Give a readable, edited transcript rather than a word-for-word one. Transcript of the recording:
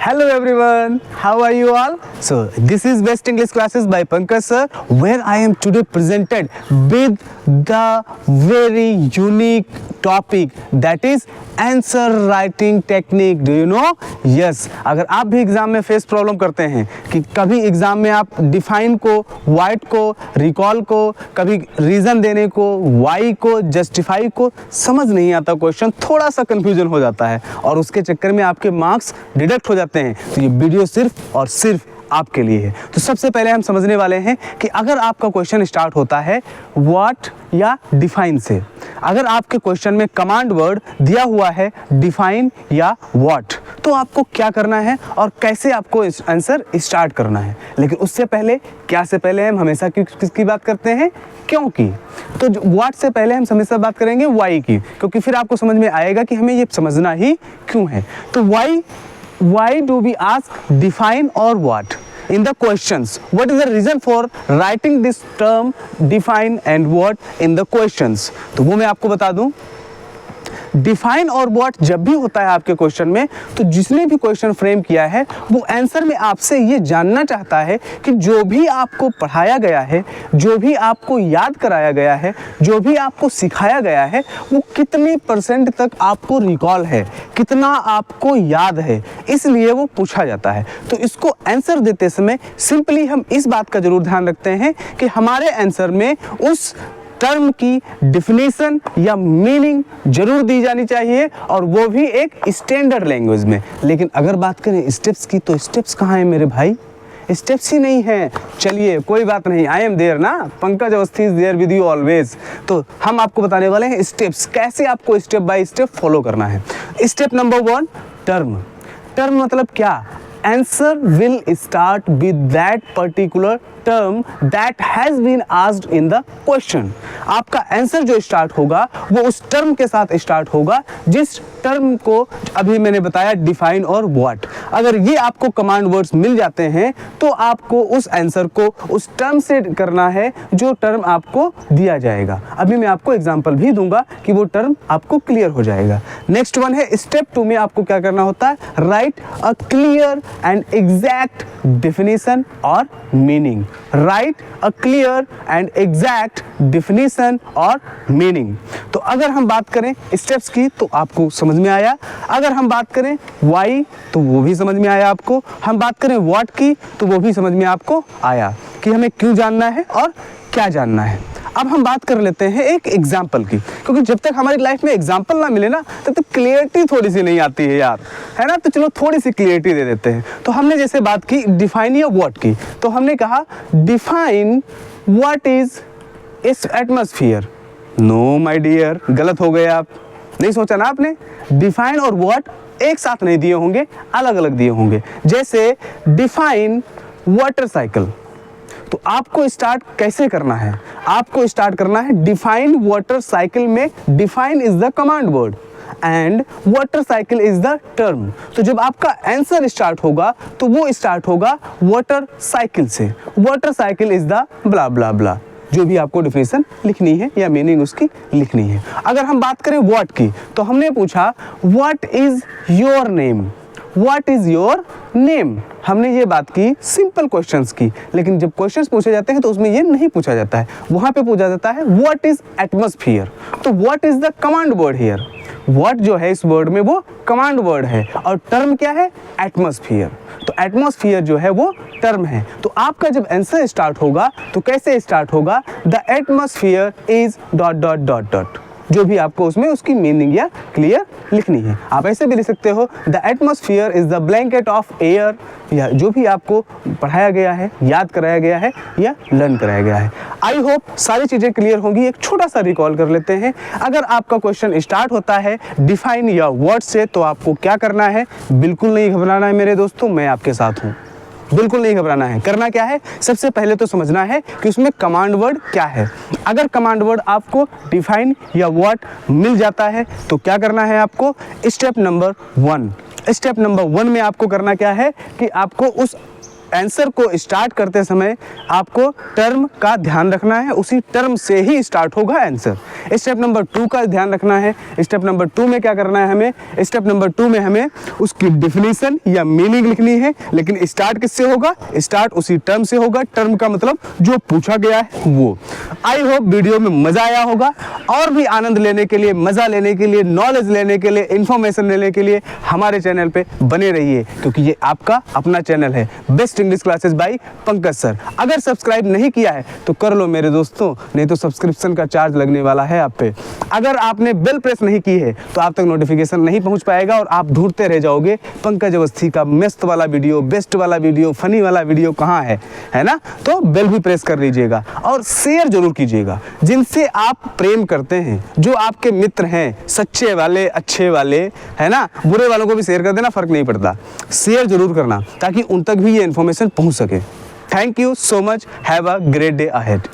Hello everyone, how are you all? So this is Best English Classes by Pankaj sir, where I am today presented with the very unique topic that is answer writing technique. Do you know? Yes, अगर आप भी exam में face problem करते हैं कि कभी exam में आप डिफाइन को, वाइट को, रिकॉल को, कभी रीजन देने को, वाई को, जस्टिफाई को समझ नहीं आता, क्वेश्चन थोड़ा सा कंफ्यूजन हो जाता है और उसके चक्कर में आपके मार्क्स डिडक्ट हो जाते हैं, तो ये वीडियो सिर्फ और सिर्फ आपके लिए है. तो सबसे पहले हम समझने वाले हैं कि अगर आपका क्वेश्चन स्टार्ट होता है व्हाट या डिफाइन से, अगर आपके क्वेश्चन में कमांड वर्ड दिया हुआ है डिफाइन या व्हाट, तो आपको क्या करना है और कैसे आपको आंसर स्टार्ट करना है. लेकिन उससे पहले, क्या से पहले हम हमेशा किसकी बात करते हैं? क्योंकि. तो व्हाट से पहले हम हमेशा बात करेंगे वाई की, क्योंकि फिर आपको समझ में आएगा कि हमें ये समझना ही क्यों है. तो why do we ask define or what in the questions? What is the reason for writing this term define and what in the questions? तो वो मैं आपको बता दूं. डिफाइन और व्हाट जब भी होता है आपके क्वेश्चन में, तो जिसने भी क्वेश्चन फ्रेम किया है वो आंसर में आपसे ये जानना चाहता है कि जो भी आपको पढ़ाया गया है, जो भी आपको याद कराया गया है, जो भी आपको सिखाया गया है, वो कितने % तक आपको रिकॉल है, कितना आपको याद है, इसलिए वो पूछा जाता है. तो इसको आंसर देते समय सिंपली हम इस बात का जरूर ध्यान रखते हैं कि हमारे आंसर में उस टर्म की डिफिनीशन या मीनिंग जरूर दी जानी चाहिए, और वो भी एक स्टैंडर्ड लैंग्वेज में. लेकिन अगर बात करें स्टेप्स की, तो स्टेप्स कहाँ हैं मेरे भाई? स्टेप्स ही नहीं हैं. चलिए कोई बात नहीं, आई एम देयर ना, Pankaj Awasthi is there with you always. तो हम आपको बताने वाले हैं स्टेप्स, कैसे आपको स्टेप बाय स्टेप फॉलो करना है. Step number 1, term. टर्म मतलब क्या? Answer will start with that particular term that has been asked in the question. आपका आंसर जो स्टार्ट होगा वो उस टर्म के साथ स्टार्ट होगा जिस टर्म को अभी मैंने बताया डिफाइन और व्हाट. अगर ये आपको कमांड वर्ड्स मिल जाते हैं तो आपको उस आंसर को उस टर्म से करना है जो टर्म आपको दिया जाएगा. अभी मैं आपको एग्जांपल भी दूंगा कि वो टर्म आपको क्लियर हो जाएगा. नेक्स्ट वन है स्टेप 2 में आपको क्या करना होता है? Right a clear and exact definition or meaning. Write a clear and exact definition or meaning. तो अगर हम बात करें स्टेप्स की तो आपको समझ में आया. अगर हम बात करें why तो वो भी समझ में आया आपको. हम बात करें what की तो वो भी समझ में आपको आया कि हमें क्यों जानना है और क्या जानना है. अब हम बात कर लेते हैं एक एग्जाम्पल की, क्योंकि जब तक हमारी लाइफ में एग्जाम्पल ना मिले ना तब तक क्लियरिटी थोड़ी सी नहीं आती है यार, है ना. तो चलो थोड़ी सी क्लियरिटी दे देते हैं. तो हमने जैसे बात की डिफाइन या व्हाट की, तो हमने कहा define what is its atmosphere. No my dear, गलत हो गए आप. नहीं सोचा ना आपने? डिफाइन और व्हाट एक साथ नहीं दिए होंगे, अलग अलग दिए होंगे. जैसे डिफाइन वाटर साइकिल, तो आपको स्टार्ट कैसे करना है? आपको स्टार्ट करना है डिफाइन वाटर साइकिल में. Define is the command word and water cycle is the term. तो जब आपका आंसर स्टार्ट होगा तो वो स्टार्ट होगा वाटर साइकिल से. वाटर साइकिल इज द ब्ला ब्ला ब्ला, जो भी आपको डिफिनेशन लिखनी है या मीनिंग उसकी लिखनी है. अगर हम बात करें व्हाट की, तो हमने पूछा what is your name. What is your name, हमने ये बात की सिंपल क्वेश्चंस की. लेकिन जब क्वेश्चंस पूछे जाते हैं तो उसमें ये नहीं पूछा जाता है, वहां पे पूछा जाता है व्हाट इज एटमॉस्फेयर. तो what is the command word here. What जो है इस वर्ड में वो कमांड वर्ड है और टर्म क्या है? एटमॉस्फेयर. तो एटमॉस्फेयर जो है वो टर्म है. तो आपका जब आंसर स्टार्ट होगा तो कैसे स्टार्ट होगा? द एटमॉस्फेयर इज ... जो भी आपको उसमें उसकी मीनिंग या क्लियर लिखनी है. आप ऐसे भी लिख सकते हो the atmosphere is the blanket of air, या जो भी आपको पढ़ाया गया है, याद कराया गया है या लर्न कराया गया है. आई होप सारी चीज़ें क्लियर होंगी. एक छोटा सा रिकॉल कर लेते हैं. अगर आपका क्वेश्चन स्टार्ट होता है डिफाइन या वर्ड से, तो आपको क्या करना है? बिल्कुल नहीं घबराना है मेरे दोस्तों, मैं आपके साथ हूँ. बिल्कुल नहीं घबराना है. करना क्या है? सबसे पहले तो समझना है कि उसमें कमांड वर्ड क्या है. अगर कमांड वर्ड आपको डिफाइन या व्हाट मिल जाता है तो क्या करना है आपको? स्टेप नंबर 1 में आपको करना क्या है कि आपको उस आंसर को स्टार्ट करते समय आपको टर्म का ध्यान रखना है, उसी टर्म से ही स्टार्ट होगा आंसर। स्टेप नंबर 2 का ध्यान रखना है। स्टेप नंबर 2 में क्या करना है हमें, स्टेप नंबर 2 में हमें उसकी डिफिनीशन या मीनिंग लिखनी है, लेकिन स्टार्ट किससे होगा, स्टार्ट उसी टर्म से होगा। टर्म का मतलब जो पूछा गया है वो। आई होप वीडियो में मजा आया होगा। और भी आनंद लेने के लिए, मजा लेने के लिए, नॉलेज लेने के लिए, इंफॉर्मेशन लेने के लिए हमारे चैनल पे बने रहिए, क्योंकि ये आपका अपना चैनल है, best English classes bye Pankaj sir. अगर सब्सक्राइब नहीं किया है तो कर लो मेरे दोस्तों, नहीं तो सब्सक्रिप्शन का चार्ज लगने वाला है आप पे। अगर आपने बेल प्रेस नहीं की है तो आप तक नोटिफिकेशन नहीं पहुंच पाएगा और आप ढूंढते रह जाओगे पंकज अवस्थी का मस्त वाला वीडियो, बेस्ट वाला वीडियो, फनी वाला वीडियो कहाँ है ना। तो बेल भी प्रेस कर लीजिएगा और शेयर जरूर कीजिएगा जिनसे आप प्रेम करते हैं, जो आपके मित्र हैं, सच्चे वाले, अच्छे वाले, है ना। बुरे वालों को भी शेयर कर देना, फर्क नहीं पड़ता, शेयर जरूर करना ताकि उन तक भी ये इन्फॉर्मेशन पहुंच सके। Thank you so much, have a great day ahead.